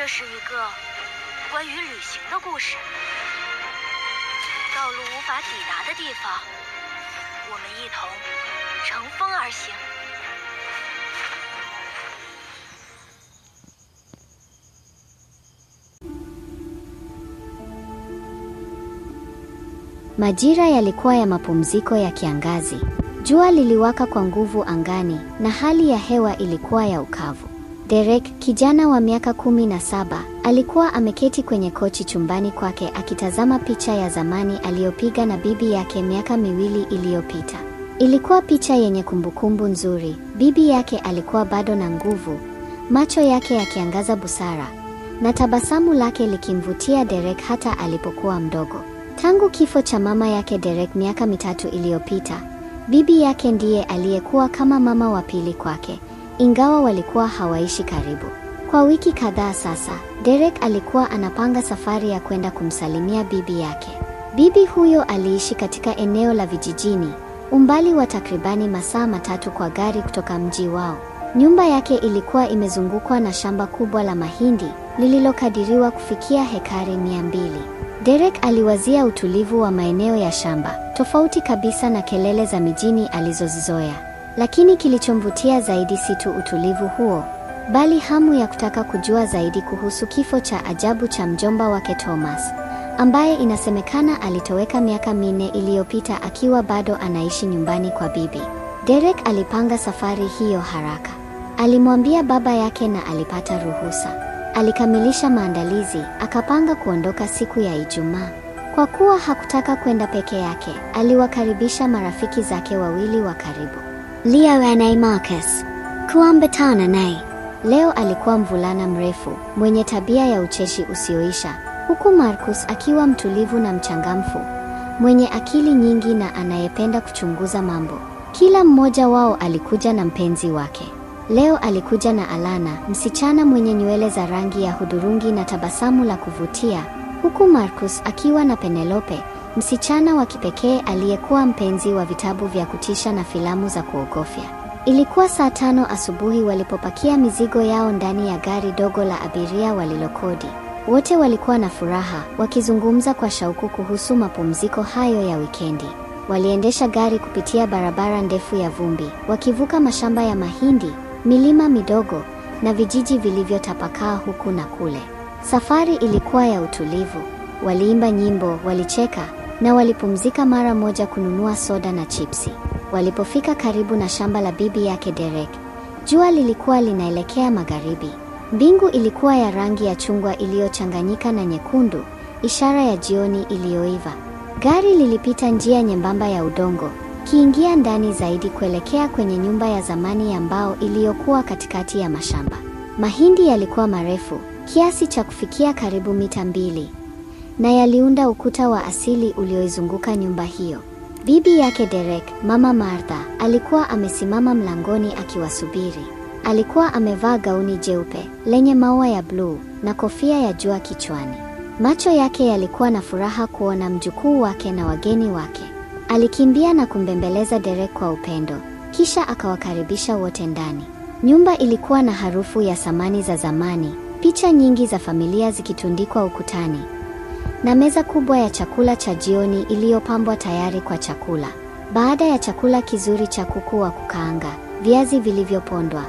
这是一个关于旅行的故事。道路无法抵达的地方，我们一同乘风而行。Majira yalikuwa ya mapumziko ya kiangazi. Jua liliwaka kwa nguvu angani na hali ya hewa ilikuwa ya ukavu. Derek, kijana wa miaka 17, alikuwa ameketi kwenye kochi chumbani kwake akitazama picha ya zamani aliyopiga na bibi yake miaka 2 iliyopita. Ilikuwa picha yenye kumbukumbu nzuri. Bibi yake alikuwa bado na nguvu, macho yake yakiangaza busara, na tabasamu lake likimvutia Derek hata alipokuwa mdogo. Tangu kifo cha mama yake Derek miaka 3 iliyopita, bibi yake ndiye aliyekuwa kama mama wa pili kwake, ingawa walikuwa hawaishi karibu. Kwa wiki kadhaa sasa, Derek alikuwa anapanga safari ya kwenda kumsalimia bibi yake. Bibi huyo aliishi katika eneo la vijijini, umbali wa takribani masaa 3 kwa gari kutoka mji wao. Nyumba yake ilikuwa imezungukwa na shamba kubwa la mahindi, lililokadiriwa kufikia hekari 200. Derek aliwazia utulivu wa maeneo ya shamba, tofauti kabisa na kelele za mijini alizozizoea. Lakini kilichomvutia zaidi si tu utulivu huo, bali hamu ya kutaka kujua zaidi kuhusu kifo cha ajabu cha mjomba wake Thomas, ambaye inasemekana alitoweka miaka 4 iliyopita akiwa bado anaishi nyumbani kwa bibi. Derek alipanga safari hiyo haraka. Alimwambia baba yake na alipata ruhusa. Alikamilisha maandalizi, akapanga kuondoka siku ya Ijumaa. Kwa kuwa hakutaka kwenda peke yake, aliwakaribisha marafiki zake 2 wa karibu, Leo na Marcus, kuambatana naye. Leo alikuwa mvulana mrefu, mwenye tabia ya ucheshi usioisha, huku Marcus akiwa mtulivu na mchangamfu, mwenye akili nyingi na anayependa kuchunguza mambo. Kila mmoja wao alikuja na mpenzi wake. Leo alikuja na Alana, msichana mwenye nywele za rangi ya hudhurungi na tabasamu la kuvutia, huku Marcus akiwa na Penelope, msichana wa kipekee aliyekuwa mpenzi wa vitabu vya kutisha na filamu za kuogofya. Ilikuwa saa 5 asubuhi walipopakia mizigo yao ndani ya gari dogo la abiria walilokodi. Wote walikuwa na furaha, wakizungumza kwa shauku kuhusu mapumziko hayo ya wikendi. Waliendesha gari kupitia barabara ndefu ya vumbi, wakivuka mashamba ya mahindi, milima midogo na vijiji vilivyotapakaa huku na kule. Safari ilikuwa ya utulivu. Waliimba nyimbo, walicheka na walipumzika mara moja kununua soda na chipsi. Walipofika karibu na shamba la bibi yake Derek, jua lilikuwa linaelekea magharibi. Mbingu ilikuwa ya rangi ya chungwa iliyochanganyika na nyekundu, ishara ya jioni iliyoiva. Gari lilipita njia nyembamba ya udongo, kiingia ndani zaidi kuelekea kwenye nyumba ya zamani ya mbao iliyokuwa katikati ya mashamba. Mahindi yalikuwa marefu, kiasi cha kufikia karibu mita 2, na yaliunda ukuta wa asili ulioizunguka nyumba hiyo. Bibi yake Derek, Mama Martha, alikuwa amesimama mlangoni akiwasubiri. Alikuwa amevaa gauni jeupe lenye maua ya bluu na kofia ya jua kichwani. Macho yake yalikuwa na furaha kuona mjukuu wake na wageni wake. Alikimbia na kumbembeleza Derek kwa upendo, kisha akawakaribisha wote ndani. Nyumba ilikuwa na harufu ya samani za zamani, picha nyingi za familia zikitundikwa ukutani, na meza kubwa ya chakula cha jioni iliyopambwa tayari kwa chakula. Baada ya chakula kizuri cha kuku wa kukaanga, viazi vilivyopondwa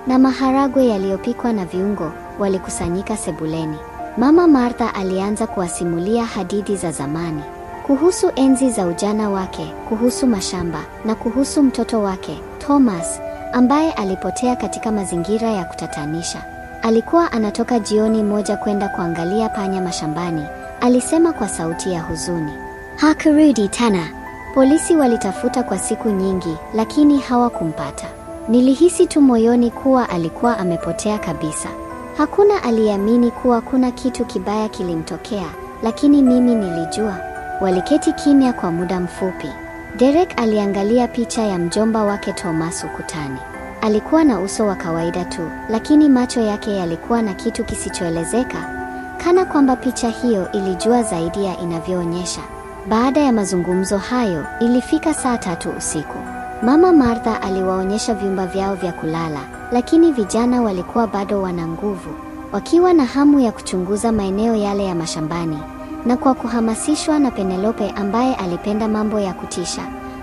na maharagwe yaliyopikwa na viungo, walikusanyika sebuleni. Mama Martha alianza kuwasimulia hadithi za zamani, kuhusu enzi za ujana wake, kuhusu mashamba na kuhusu mtoto wake Thomas, ambaye alipotea katika mazingira ya kutatanisha. Alikuwa anatoka jioni moja kwenda kuangalia panya mashambani, alisema kwa sauti ya huzuni. Hakurudi tena. Polisi walitafuta kwa siku nyingi, lakini hawakumpata. Nilihisi tu moyoni kuwa alikuwa amepotea kabisa. Hakuna aliamini kuwa kuna kitu kibaya kilimtokea, lakini mimi nilijua. Waliketi kimya kwa muda mfupi. Derek aliangalia picha ya mjomba wake Thomas ukutani. Alikuwa na uso wa kawaida tu, lakini macho yake yalikuwa na kitu kisichoelezeka, kana kwamba picha hiyo ilijua zaidi ya inavyoonyesha. Baada ya mazungumzo hayo, ilifika saa 3 usiku. Mama Martha aliwaonyesha vyumba vyao vya kulala, lakini vijana walikuwa bado wana nguvu. wakiwa na hamu ya kuchunguza maeneo yale ya mashambani, na kwa kuhamasishwa na Penelope ambaye alipenda mambo ya kutisha,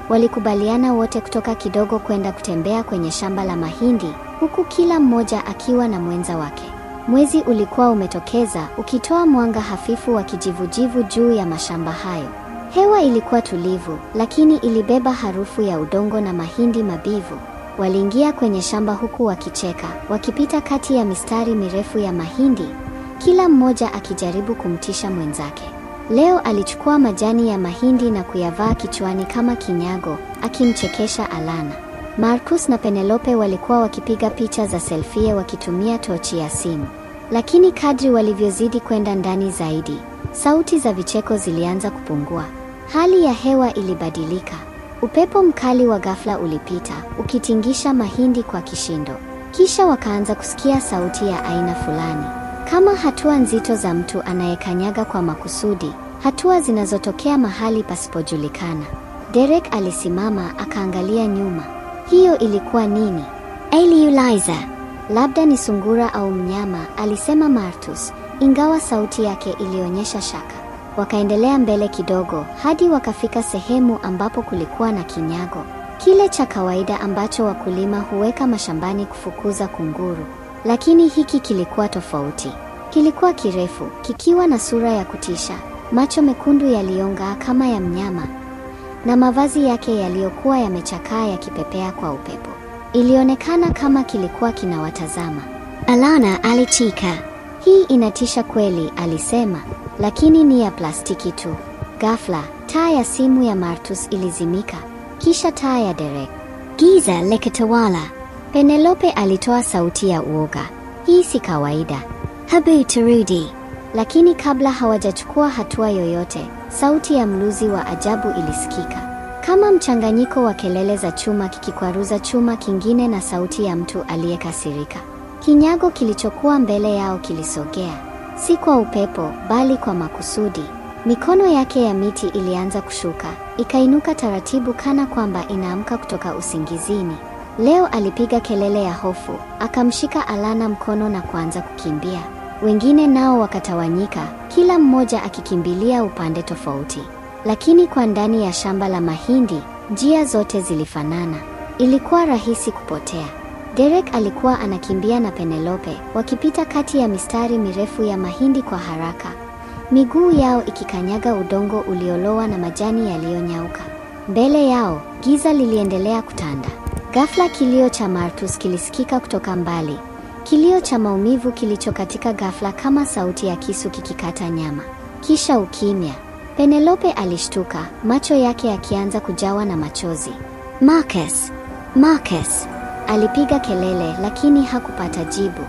walikubaliana wote kutoka kidogo kwenda kutembea kwenye shamba la mahindi, huku kila mmoja akiwa na mwenza wake. Mwezi ulikuwa umetokeza, ukitoa mwanga hafifu wa kijivujivu juu ya mashamba hayo. Hewa ilikuwa tulivu, lakini ilibeba harufu ya udongo na mahindi mabivu. Waliingia kwenye shamba huku wakicheka, wakipita kati ya mistari mirefu ya mahindi, kila mmoja akijaribu kumtisha mwenzake. Leo alichukua majani ya mahindi na kuyavaa kichwani kama kinyago, akimchekesha Alana. Marcus na Penelope walikuwa wakipiga picha za selfie wakitumia tochi ya simu. Lakini kadri walivyozidi kwenda ndani zaidi, sauti za vicheko zilianza kupungua. Hali ya hewa ilibadilika. Upepo mkali wa ghafla ulipita, ukitingisha mahindi kwa kishindo. Kisha wakaanza kusikia sauti ya aina fulani, kama hatua nzito za mtu anayekanyaga kwa makusudi, hatua zinazotokea mahali pasipojulikana. Derek alisimama akaangalia nyuma. Hiyo ilikuwa nini? Eliuliza, labda ni sungura au mnyama, alisema Marcus, ingawa sauti yake ilionyesha shaka. Wakaendelea mbele kidogo hadi wakafika sehemu ambapo kulikuwa na kinyago, kile cha kawaida ambacho wakulima huweka mashambani kufukuza kunguru. Lakini hiki kilikuwa tofauti. Kilikuwa kirefu, kikiwa na sura ya kutisha, macho mekundu yaliyong'aa kama ya mnyama, na mavazi yake yaliyokuwa yamechakaa yakipepea kwa upepo. Ilionekana kama kilikuwa kinawatazama. Alana alicheka. Hii inatisha kweli, alisema, lakini ni ya plastiki tu. Ghafla, taa ya simu ya Marcus ilizimika, kisha taa ya Derek. Giza likatawala. Penelope alitoa sauti ya uoga. Hii si kawaida. Hebu turudi. Lakini kabla hawajachukua hatua yoyote, sauti ya mluzi wa ajabu ilisikika. Kama mchanganyiko wa kelele za chuma kikikwaruza chuma kingine na sauti ya mtu aliyekasirika. Kinyago kilichokuwa mbele yao kilisogea. Si kwa upepo, bali kwa makusudi. Mikono yake ya miti ilianza kushuka, ikainuka taratibu kana kwamba inaamka kutoka usingizini. Leo alipiga kelele ya hofu, akamshika Alana mkono na kuanza kukimbia. Wengine nao wakatawanyika, kila mmoja akikimbilia upande tofauti. Lakini kwa ndani ya shamba la mahindi, njia zote zilifanana. Ilikuwa rahisi kupotea. Derek alikuwa anakimbia na Penelope, wakipita kati ya mistari mirefu ya mahindi kwa haraka, miguu yao ikikanyaga udongo uliolowa na majani yaliyonyauka. Mbele yao, giza liliendelea kutanda. Ghafla kilio cha Marcus kilisikika kutoka mbali. Kilio cha maumivu kilichokatika ghafla kama sauti ya kisu kikikata nyama. Kisha ukimya. Penelope alishtuka, macho yake yakianza kujawa na machozi. Marcus! Marcus! Alipiga kelele lakini hakupata jibu.